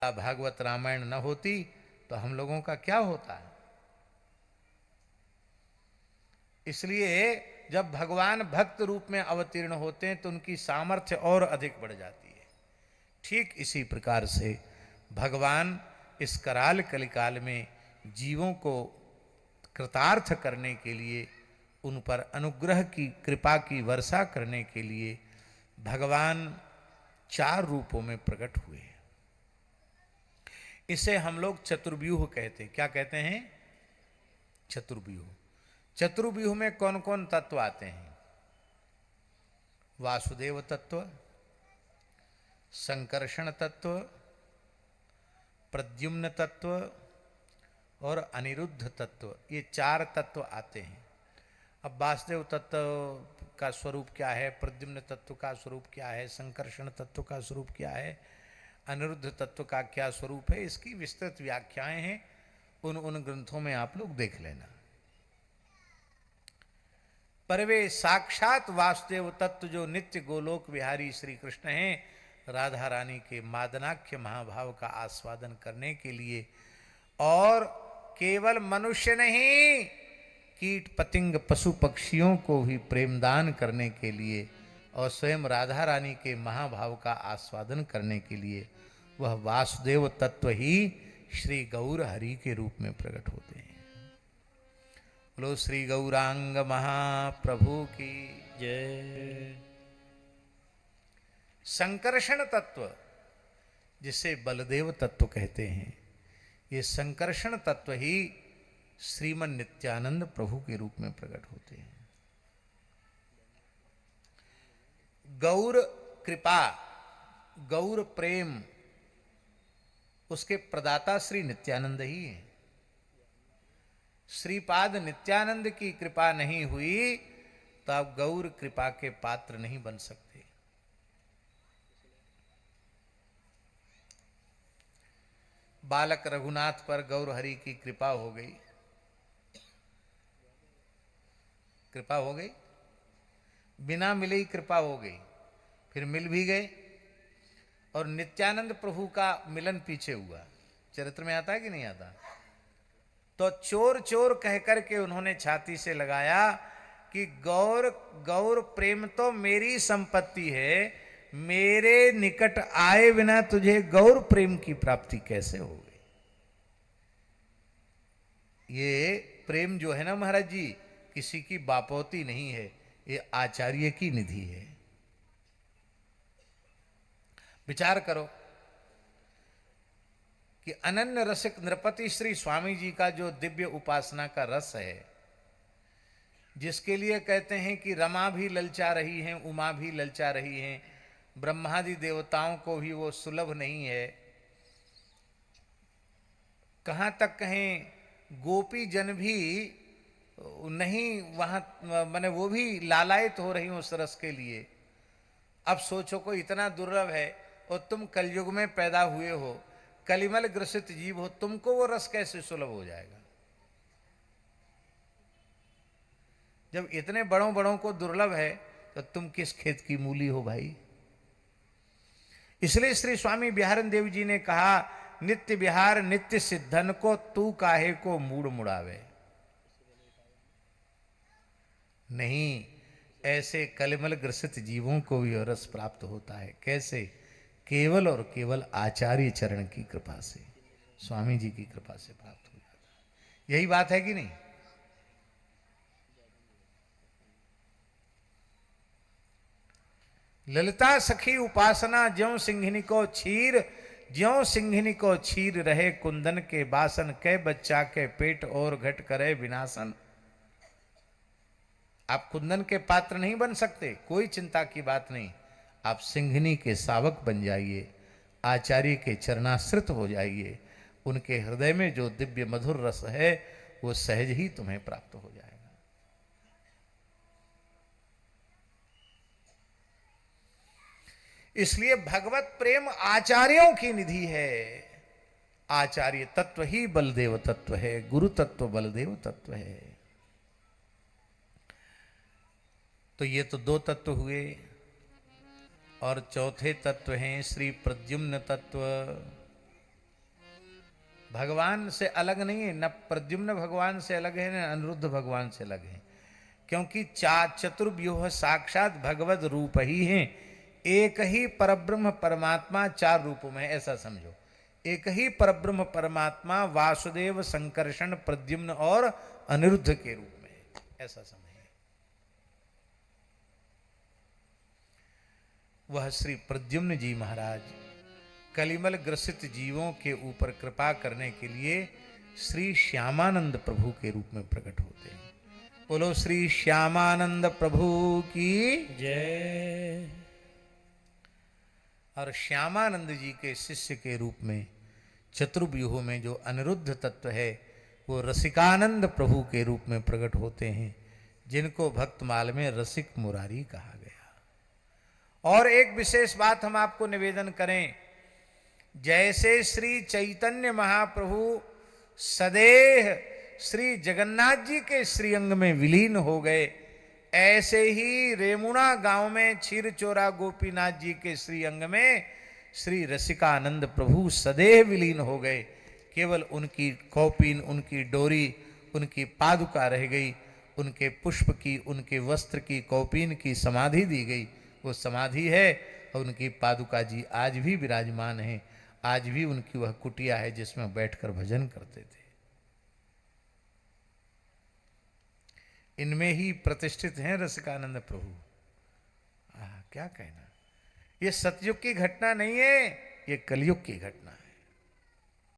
भागवत रामायण न होती तो हम लोगों का क्या होता है। इसलिए जब भगवान भक्त रूप में अवतीर्ण होते हैं तो उनकी सामर्थ्य और अधिक बढ़ जाती है। ठीक इसी प्रकार से भगवान इस कराल कलिकाल में जीवों को कृतार्थ करने के लिए, उन पर अनुग्रह की कृपा की वर्षा करने के लिए भगवान 4 रूपों में प्रकट हुए हैं। इसे हम लोग चतुर्व्यूह कहते हैं। क्या कहते हैं? चतुर्व्यूह। चतुर्व्यूह में कौन कौन तत्व आते हैं? वासुदेव तत्व, संकर्षण तत्व, प्रद्युम्न तत्व और अनिरुद्ध तत्व, ये 4 तत्व आते हैं। अब वासुदेव तत्व का स्वरूप क्या है, प्रद्युम्न तत्व का स्वरूप क्या है, संकर्षण तत्व का स्वरूप क्या है, अनिरुद्ध तत्व का क्या स्वरूप है, इसकी विस्तृत व्याख्याएं हैं। उन ग्रंथों में आप लोग देख लेना। पर वे साक्षात वासुदेव तत्व जो नित्य गोलोक विहारी श्री कृष्ण हैं, राधा रानी के मादनाख्य महाभाव का आस्वादन करने के लिए और केवल मनुष्य नहीं, कीट पतिंग पशु पक्षियों को भी प्रेमदान करने के लिए और स्वयं राधा रानी के महाभाव का आस्वादन करने के लिए वह वासुदेव तत्व ही श्री गौर हरि के रूप में प्रकट होते हैं। बोलो श्री गौरांग महाप्रभु की जय। संकर्षण तत्व, जिसे बलदेव तत्व कहते हैं, ये संकर्षण तत्व ही श्रीमन नित्यानंद प्रभु के रूप में प्रकट होते हैं। गौर कृपा, गौर प्रेम, उसके प्रदाता श्री नित्यानंद ही हैं। श्रीपाद नित्यानंद की कृपा नहीं हुई तो आप गौर कृपा के पात्र नहीं बन सकते। बालक रघुनाथ पर गौर हरि की कृपा हो गई, कृपा हो गई, बिना मिले ही कृपा हो गई, फिर मिल भी गए और नित्यानंद प्रभु का मिलन पीछे हुआ। चरित्र में आता है कि नहीं आता? तो चोर चोर कह करके उन्होंने छाती से लगाया कि गौर गौर प्रेम तो मेरी संपत्ति है, मेरे निकट आए बिना तुझे गौर प्रेम की प्राप्ति कैसे हो गई। ये प्रेम जो है ना महाराज जी, किसी की बापौती नहीं है, ये आचार्य की निधि है। विचार करो कि अनन्य रसिक नृपति श्री स्वामी जी का जो दिव्य उपासना का रस है, जिसके लिए कहते हैं कि रमा भी ललचा रही हैं, उमा भी ललचा रही हैं, ब्रह्मादि देवताओं को भी वो सुलभ नहीं है। कहाँ तक कहें गोपी जन भी नहीं वहाँ, माने वो भी लालायित हो रही उस रस के लिए। अब सोचो कोई इतना दुर्लभ है और तुम कलयुग में पैदा हुए हो, कलिमल ग्रसित जीव हो, तुमको वो रस कैसे सुलभ हो जाएगा? जब इतने बड़ों बड़ों को दुर्लभ है तो तुम किस खेत की मूली हो भाई। इसलिए श्री स्वामी बिहारन देव जी ने कहा, नित्य बिहार नित्य सिद्धन को तू काहे को मूड मुड़ावे। नहीं, ऐसे कलिमल ग्रसित जीवों को भी रस प्राप्त होता है। कैसे? केवल और केवल आचार्य चरण की कृपा से, स्वामी जी की कृपा से प्राप्त हो जाता है। यही बात है कि नहीं? ललिता सखी उपासना ज्यों सिंघिनी को क्षीर, ज्यों सिंघिनी को क्षीर रहे कुंदन के बासन, कै बच्चा के पेट और घट करे विनाशन। आप कुंदन के पात्र नहीं बन सकते, कोई चिंता की बात नहीं। आप सिंघिनी के सावक बन जाइए, आचार्य के चरणाश्रित हो जाइए, उनके हृदय में जो दिव्य मधुर रस है वो सहज ही तुम्हें प्राप्त हो जाएगा। इसलिए भगवत प्रेम आचार्यों की निधि है। आचार्य तत्व ही बलदेव तत्व है, गुरु तत्व बलदेव तत्व है। तो ये तो 2 तत्व हुए और चौथे तत्व हैं श्री प्रद्युम्न तत्व। भगवान से अलग नहीं है, न प्रद्युम्न भगवान से अलग है, न अनिरुद्ध भगवान से अलग है, क्योंकि चतुर्व्यूह साक्षात भगवत रूप ही हैं। एक ही परब्रह्म परमात्मा चार रूपों में, ऐसा समझो। एक ही परब्रह्म परमात्मा वासुदेव, संकर्षण, प्रद्युम्न और अनिरुद्ध के रूप में है, ऐसा समझिए। वह श्री प्रद्युम्न जी महाराज कलिमल ग्रसित जीवों के ऊपर कृपा करने के लिए श्री श्यामानंद प्रभु के रूप में प्रकट होते हैं। बोलो श्री श्यामानंद प्रभु की जय। और श्यामानंद जी के शिष्य के रूप में चतुर्व्यूह में जो अनिरुद्ध तत्व है वो रसिकानंद प्रभु के रूप में प्रकट होते हैं, जिनको भक्तमाल में रसिक मुरारी कहा गया। और एक विशेष बात हम आपको निवेदन करें, जैसे श्री चैतन्य महाप्रभु सदेह श्री जगन्नाथ जी के श्रीअंग में विलीन हो गए, ऐसे ही रेमुणा गांव में क्षीरचोरा गोपीनाथ जी के श्रीअंग में श्री रसिकानंद प्रभु सदैव विलीन हो गए। केवल उनकी कौपीन, उनकी डोरी, उनकी पादुका रह गई, उनके पुष्प की, उनके वस्त्र की, कौपीन की समाधि दी गई। वो समाधि है और उनकी पादुका जी आज भी विराजमान है। आज भी उनकी वह कुटिया है जिसमें बैठकर भजन करते थे। इनमें ही प्रतिष्ठित हैं रसिकानंद प्रभु। क्या कहना, ये सतयुग की घटना नहीं है, ये कलयुग की घटना है।